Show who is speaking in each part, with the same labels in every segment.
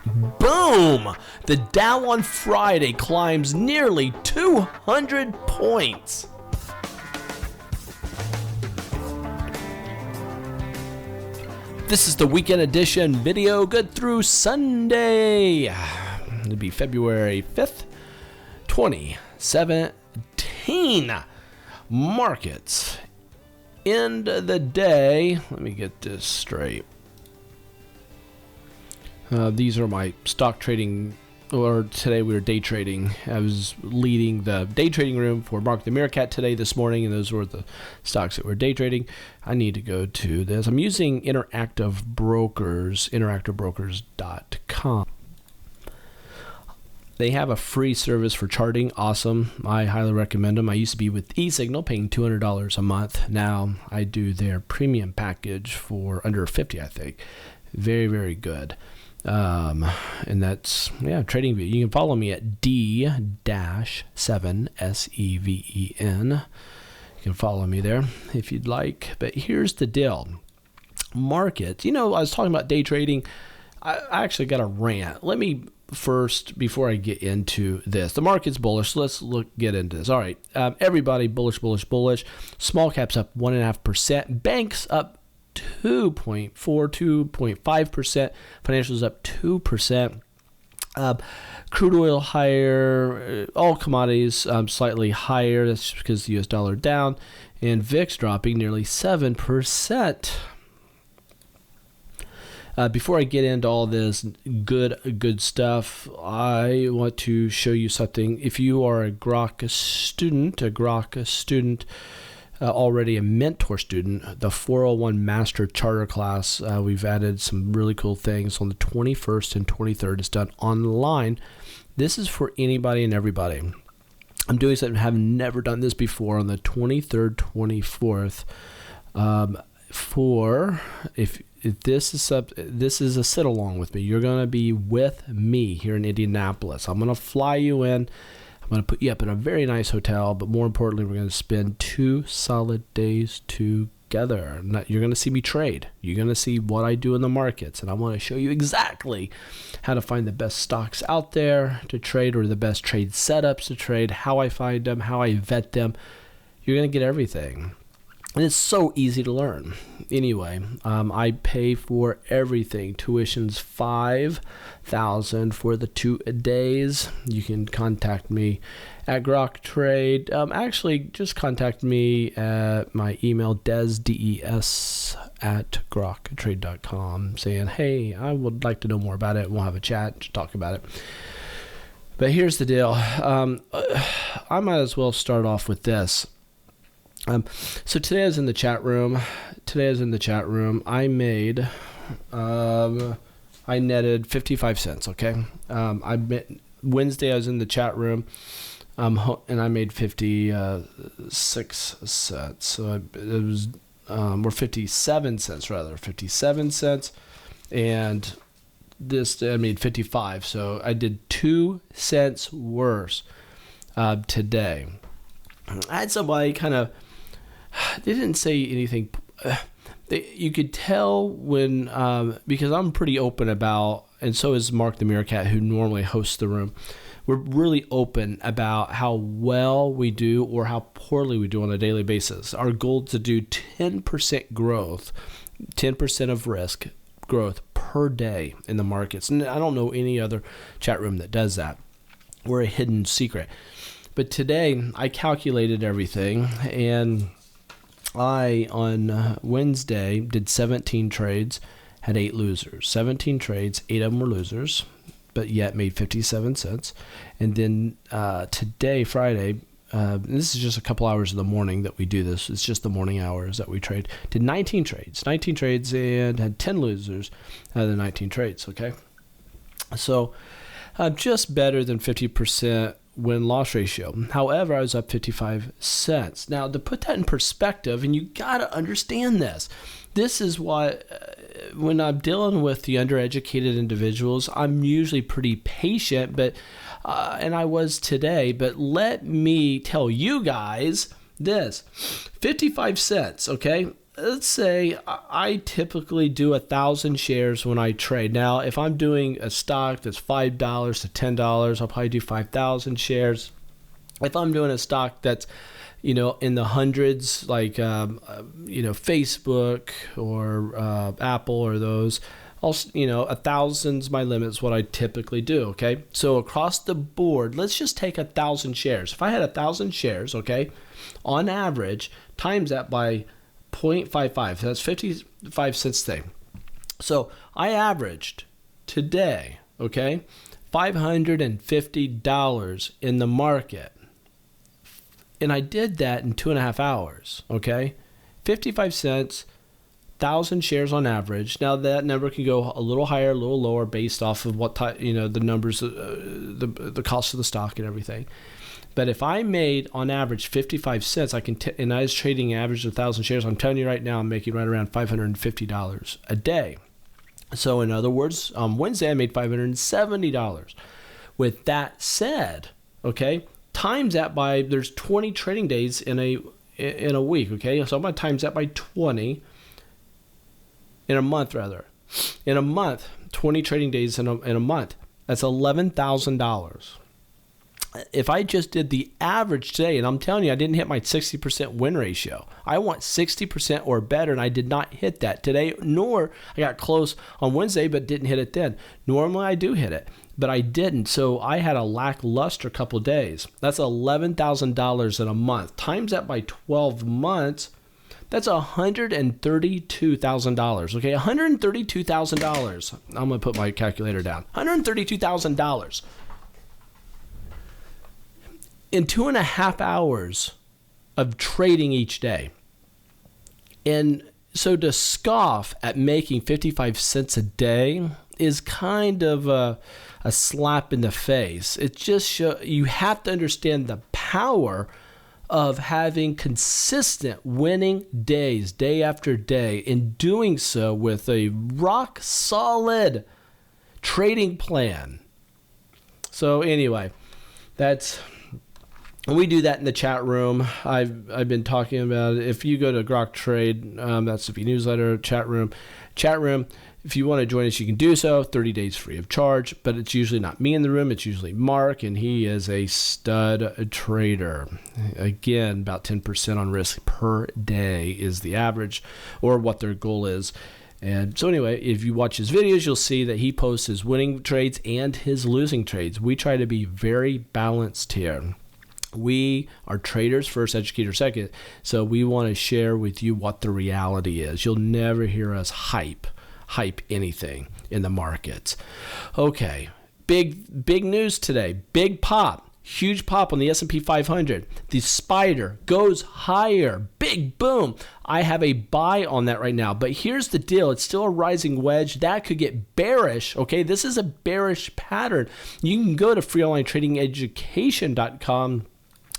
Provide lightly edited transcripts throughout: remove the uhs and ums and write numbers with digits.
Speaker 1: Boom! The Dow on Friday climbs nearly 200 points. This is the weekend edition video, good through Sunday. It'll be February 5th, 2017. Markets. End of the day. Let me get this straight. These are my stock trading, or today we were day trading. I was leading the day trading room for Mark the Meerkat today, this morning, and those were the stocks that were day trading. I need to go to this. I'm using Interactive Brokers, interactivebrokers.com. They have a free service for charting. Awesome. I highly recommend them. I used to be with eSignal, paying $200 a month. Now I do their premium package for under $50, I think. Very, very good. And that's, TradingView. You can follow me at D-7SEVEN. You can follow me there if you'd like. But here's the deal. Markets. I was talking about day trading. I actually got a rant. Let me first, before I get into this, the market's bullish. Let's get into this. All right. Everybody bullish. Small caps up 1.5%. Banks up 2.5%. Financials up 2%. Crude oil higher. All commodities slightly higher. That's just because the US dollar down. And VIX dropping nearly 7%. Before I get into all this good stuff, I want to show you something. If you are a Grok student, already a mentor student, the 401 Master Charter class, we've added some really cool things on the 21st and 23rd. It's done online. This is for anybody and everybody. I'm doing something I have never done this before on the 23rd, 24th. If this is a sit along with me. You're going to be with me here in Indianapolis. I'm going to fly you in. I'm going to put you up in a very nice hotel, but more importantly, we're going to spend 2 solid days together. You're going to see me trade. You're going to see what I do in the markets, and I want to show you exactly how to find the best stocks out there to trade, or the best trade setups to trade, how I find them, how I vet them. You're going to get everything. And it's so easy to learn. Anyway, I pay for everything. Tuition's $5,000 for the 2 days. You can contact me at Grok Trade. Actually, just contact me at my email, des at groktrade.com, saying, hey, I would like to know more about it. We'll have a chat, just talk about it. But here's the deal. I might as well start off with this. So today I was in the chat room. I made, I netted 55 cents. Okay. Wednesday I was in the chat room, and I made 56 cents. So it was, or 57 cents rather, 57 cents. And this day I made 55. So I did 2 cents worse, today. I had somebody they didn't say anything. You could tell when, because I'm pretty open about, and so is Mark the Meerkat, who normally hosts the room. We're really open about how well we do or how poorly we do on a daily basis. Our goal is to do 10% growth, 10% of risk growth per day in the markets. And I don't know any other chat room that does that. We're a hidden secret. But today I calculated everything, and I, on Wednesday, did 17 trades, had 8 losers. 17 trades, 8 of them were losers, but yet made 57 cents. And then today, Friday, this is just a couple hours of the morning that we do this. It's just the morning hours that we trade. Did 19 trades and had 10 losers out of the 19 trades, okay? So just better than 50% win-loss ratio. However, I was up 55 cents. Now, to put that in perspective, and you got to understand this, this is what, when I'm dealing with the undereducated individuals, I'm usually pretty patient, but and I was today, but let me tell you guys this, 55 cents, okay? let's say I typically do 1,000 shares when I trade. Now, if I'm doing a stock that's $5 to $10, I'll probably do 5,000 shares. If I'm doing a stock that's, in the hundreds, like, Facebook or Apple or those, also, 1,000's my limit is what I typically do, okay? So across the board, let's just take 1,000 shares. If I had 1,000 shares, okay, on average, times that by 0.55, that's 55 cents today. So I averaged today, okay, $550 in the market. And I did that in 2.5 hours, okay? 55 cents, 1,000 shares on average. Now that number can go a little higher, a little lower based off of what type, the numbers, the cost of the stock and everything. But if I made on average 55 cents, and I was trading average of 1,000 shares, I'm telling you right now, I'm making right around $550 a day. So in other words, on Wednesday, I made $570. With that said, okay, times that by, there's 20 trading days in a week, okay? So I'm going to times that by 20. In a month, rather. In a month, 20 trading days in a month. That's $11,000. If I just did the average today, and I'm telling you, I didn't hit my 60% win ratio. I want 60% or better, and I did not hit that today, nor I got close on Wednesday, but didn't hit it then. Normally, I do hit it, but I didn't. So I had a lackluster couple of days. That's $11,000 in a month. Times that by 12 months, that's $132,000, okay? $132,000. I'm going to put my calculator down. $132,000 in 2.5 hours of trading each day. And so to scoff at making 55 cents a day is kind of a slap in the face. It just you have to understand the power of having consistent winning days, day after day, and doing so with a rock solid trading plan. So anyway, we do that in the chat room. I've been talking about it. If you go to Grok Trade, that's the newsletter, chat room. If you want to join us, you can do so. 30 days free of charge, but it's usually not me in the room. It's usually Mark, and he is a stud trader. Again, about 10% on risk per day is the average, or what their goal is. And so anyway, if you watch his videos, you'll see that he posts his winning trades and his losing trades. We try to be very balanced here. We are traders first, educators second. So we want to share with you what the reality is. You'll never hear us hype anything in the markets. Okay, big news today. Big pop. Huge pop on the S&P 500. The spider goes higher. Big boom. I have a buy on that right now. But here's the deal. It's still a rising wedge. That could get bearish. Okay, this is a bearish pattern. You can go to freeonlinetradingeducation.com.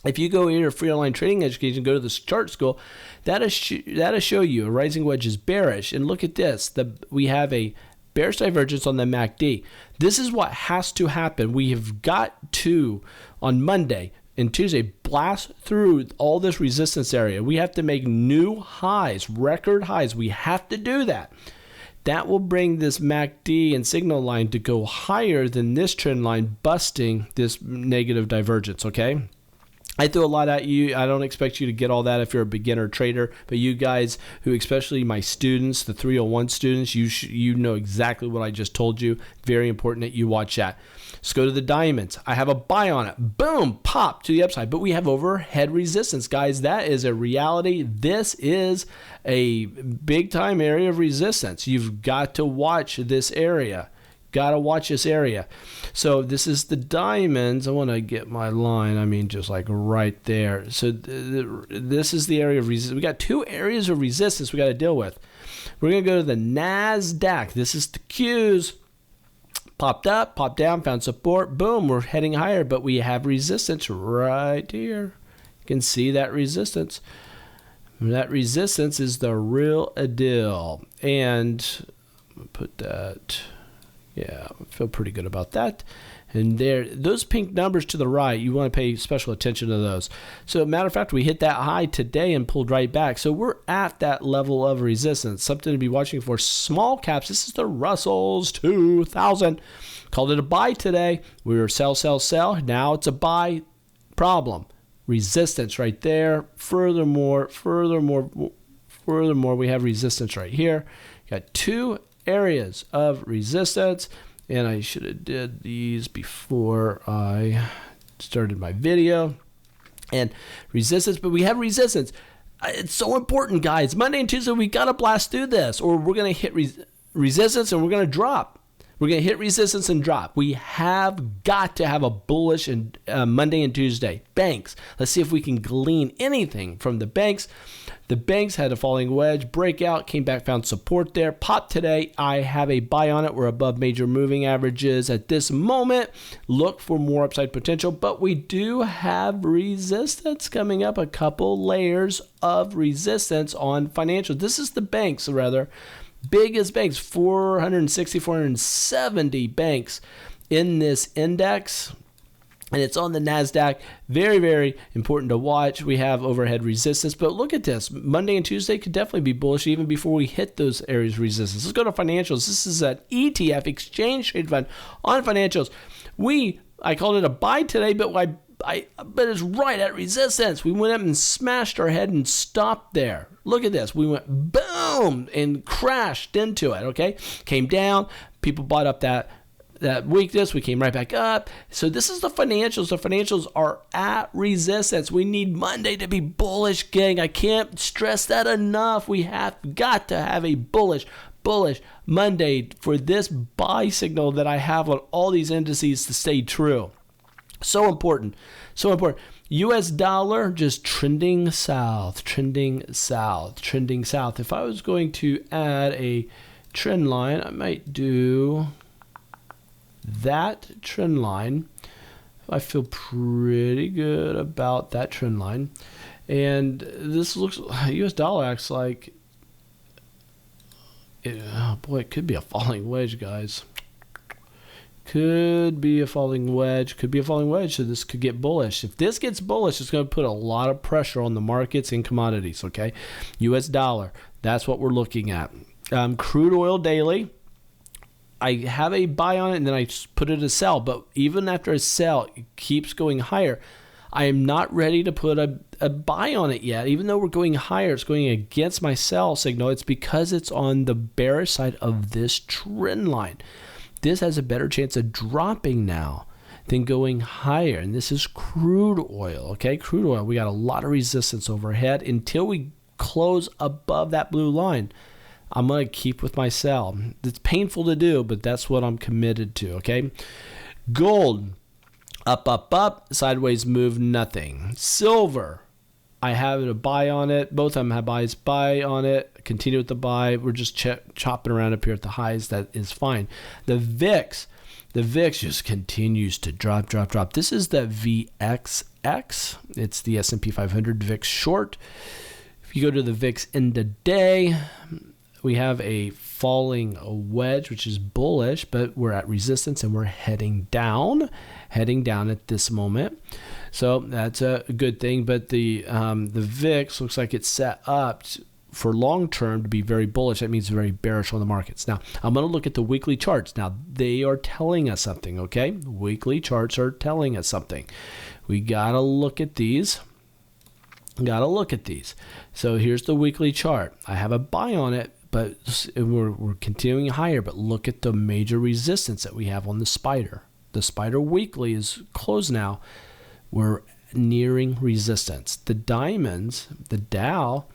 Speaker 1: If you go here to Free Online Trading Education, go to the chart school, that'll show you a rising wedge is bearish. And look at this. We have a bearish divergence on the MACD. This is what has to happen. We have got to, on Monday and Tuesday, blast through all this resistance area. We have to make new highs, record highs. We have to do that. That will bring this MACD and signal line to go higher than this trend line, busting this negative divergence, okay? I threw a lot at you. I don't expect you to get all that if you're a beginner trader, but you guys who, especially my students, the 301 students, you know exactly what I just told you. Very important that you watch that. Let's go to the diamonds. I have a buy on it. Boom, pop to the upside, but we have overhead resistance, guys. That is a reality. This is a big time area of resistance. You've got to watch this area. Got to watch this area. So this is the diamonds. I want to get my line. I mean, just like right there. So this is the area of resistance. We got two areas of resistance we got to deal with. We're going to go to the NASDAQ. This is the Qs. Popped up, popped down, found support. Boom, we're heading higher, but we have resistance right here. You can see that resistance. That resistance is the real deal. And put that... Yeah, I feel pretty good about that. And there, those pink numbers to the right, you want to pay special attention to those. So, matter of fact, we hit that high today and pulled right back. So we're at that level of resistance. Something to be watching for. Small caps. This is the Russell's 2000. Called it a buy today. We were sell, sell, sell. Now it's a buy. Problem. Resistance right there. Furthermore, we have resistance right here. Got two areas of resistance. And I should have did these before I started my video. And resistance, but we have resistance. It's so important, guys. Monday and Tuesday, we got to blast through this, or we're going to hit resistance and we're going to drop. We're going to hit resistance and drop. We have got to have a bullish Monday and Tuesday. Banks. Let's see if we can glean anything from the banks. The banks had a falling wedge, breakout, came back, found support there, popped today. I have a buy on it. We're above major moving averages at this moment. Look for more upside potential, but we do have resistance coming up, a couple layers of resistance on financials. This is the banks, rather. Biggest banks, 460, 470 banks in this index. And it's on the NASDAQ. Very, very important to watch. We have overhead resistance. But look at this. Monday and Tuesday could definitely be bullish even before we hit those areas of resistance. Let's go to financials. This is an ETF, exchange trade fund on financials. I called it a buy today, but it's right at resistance. We went up and smashed our head and stopped there. Look at this. We went boom and crashed into it, okay? Came down. People bought up that weakness. We came right back up. So this is the financials. The financials are at resistance. We need Monday to be bullish, gang. I can't stress that enough. We have got to have a bullish Monday for this buy signal that I have on all these indices to stay true. So important. US dollar just trending south. If I was going to add a trend line, I might do that trend line. I feel pretty good about that trend line. And this looks, US dollar acts like, oh boy, it could be a falling wedge, guys. Could be a falling wedge. So this could get bullish. If this gets bullish, it's going to put a lot of pressure on the markets and commodities, okay? US dollar, that's what we're looking at. Crude oil daily. I have a buy on it and then I put it as sell. But even after a sell, it keeps going higher. I am not ready to put a buy on it yet. Even though we're going higher, it's going against my sell signal. It's because it's on the bearish side of this trend line. This has a better chance of dropping now than going higher. And this is crude oil, okay? Crude oil, we got a lot of resistance overhead until we close above that blue line. I'm going to keep with my sell. It's painful to do, but that's what I'm committed to, okay? Gold, up, sideways move, nothing. Silver, I have a buy on it. Both of them have buy on it. Continue with the buy. We're just chopping around up here at the highs. That is fine. The VIX just continues to drop. This is the VXX. It's the S&P 500 VIX short. If you go to the VIX in the day, we have a falling wedge, which is bullish, but we're at resistance and we're heading down at this moment. So that's a good thing. But the VIX looks like it's set up for long term to be very bullish. That means very bearish on the markets. Now, I'm going to look at the weekly charts. Now, they are telling us something, okay? Weekly charts are telling us something. We got to look at these. So here's the weekly chart. I have a buy on it, but we're continuing higher. But look at the major resistance that we have on the spider. The spider weekly is closed now. We're nearing resistance. The diamonds, the Dow,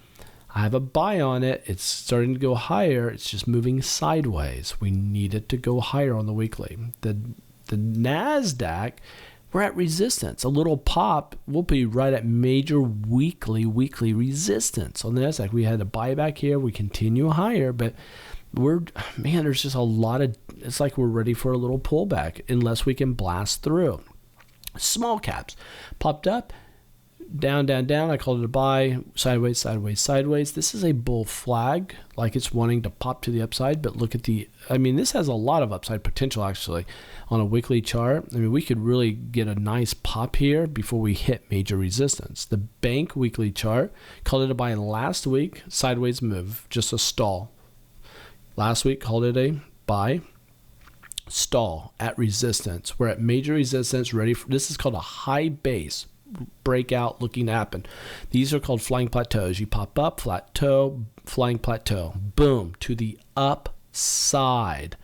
Speaker 1: I have a buy on it. It's starting to go higher. It's just moving sideways. We need it to go higher on the weekly. The NASDAQ, we're at resistance. A little pop, we'll be right at major weekly resistance. On the NASDAQ, we had a buyback here. We continue higher, but there's just a lot of, it's like we're ready for a little pullback unless we can blast through. Small caps popped up. Down, down, down. I called it a buy. Sideways, sideways, sideways. This is a bull flag, like it's wanting to pop to the upside. But look at this has a lot of upside potential actually on a weekly chart. I mean, we could really get a nice pop here before we hit major resistance. The bank weekly chart, called it a buy last week. Sideways move, just a stall. Last week, called it a buy. Stall at resistance. We're at major resistance, ready for, this is called a high base breakout looking to happen. These are called flying plateaus. You pop up, plateau, flying plateau, boom, to the upside,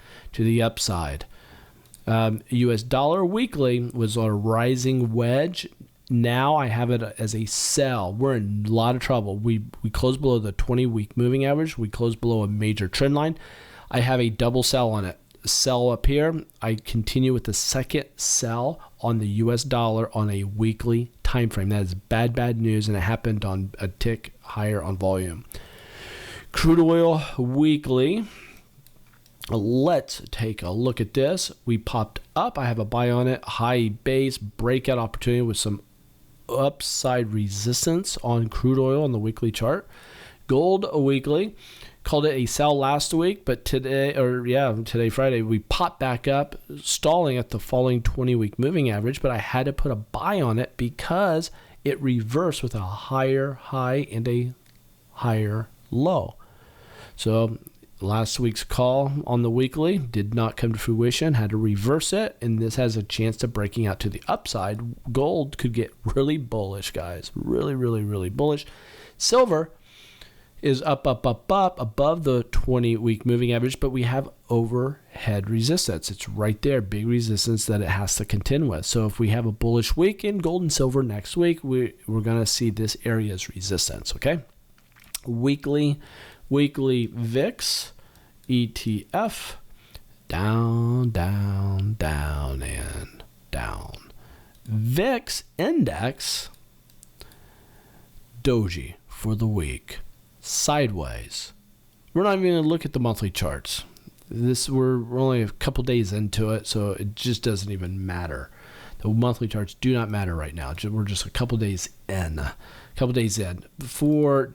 Speaker 1: US dollar weekly was a rising wedge. Now I have it as a sell. We're in a lot of trouble. We closed below the 20-week moving average. We closed below a major trend line. I have a double sell on it. Sell up here. I continue with the second sell on the US dollar on a weekly time frame. That is bad news, and it happened on a tick higher on volume. Crude oil weekly. Let's take a look at this. We popped up. I have a buy on it. High base breakout opportunity with some upside resistance on crude oil on the weekly chart. Gold weekly. Called it a sell last week, but today, Friday, we popped back up, stalling at the falling 20-week moving average, but I had to put a buy on it because it reversed with a higher high and a higher low. So last week's call on the weekly did not come to fruition, had to reverse it, and this has a chance to breaking out to the upside. Gold could get really bullish, guys, really bullish. Silver is up above the 20-week moving average, but we have overhead resistance. It's right there, big resistance that it has to contend with. So if we have a bullish week in gold and silver next week, we're going to see this area's resistance, okay? Weekly VIX ETF, down, and down. VIX index, Doji for the week. Sideways. We're not even going to look at the monthly charts. We're only a couple days into it, so it just doesn't even matter. The monthly charts do not matter right now. We're just a couple days in.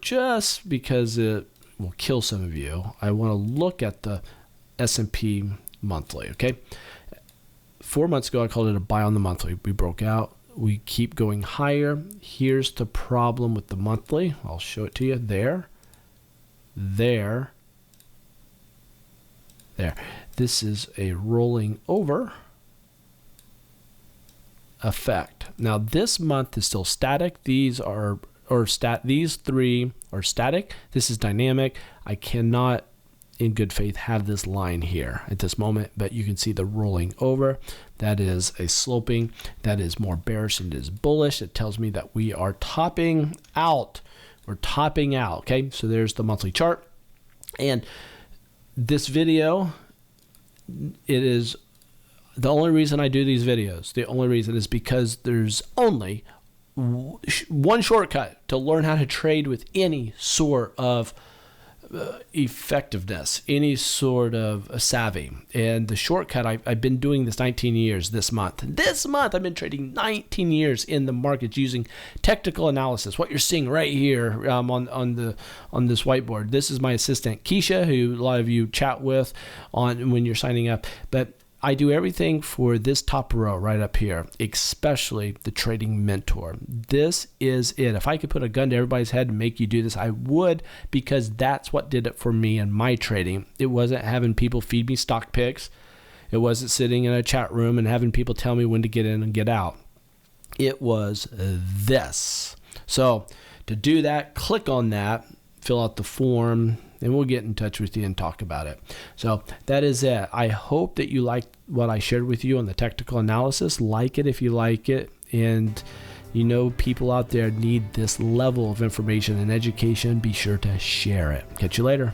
Speaker 1: Just because it will kill some of you, I want to look at the S&P monthly, okay? 4 months ago, I called it a buy on the monthly. We broke out. We keep going higher. Here's the problem with the monthly. I'll show it to you. There. This is a rolling over effect. Now this month is still static. These three are static. This is dynamic. I cannot in good faith have this line here at this moment, but you can see the rolling over. That is a sloping. That is more bearish and it is bullish. It tells me that we are topping out. We're topping out. Okay, so there's the monthly chart. And this video, it is the only reason I do these videos. The only reason is because there's only one shortcut to learn how to trade with any sort of effectiveness, any sort of savvy. And the shortcut, I've been doing this 19 years this month. I've been trading 19 years in the markets using technical analysis. What you're seeing right here on this whiteboard. This is my assistant Keisha, who a lot of you chat with on when you're signing up. But I do everything for this top row right up here, especially the trading mentor. This is it. If I could put a gun to everybody's head and make you do this, I would, because that's what did it for me in my trading. It wasn't having people feed me stock picks. It wasn't sitting in a chat room and having people tell me when to get in and get out. It was this. So to do that, click on that, fill out the form, and we'll get in touch with you and talk about it. So that is it. I hope that you liked what I shared with you on the technical analysis. Like it if you like it. And you know, people out there need this level of information and education. Be sure to share it. Catch you later.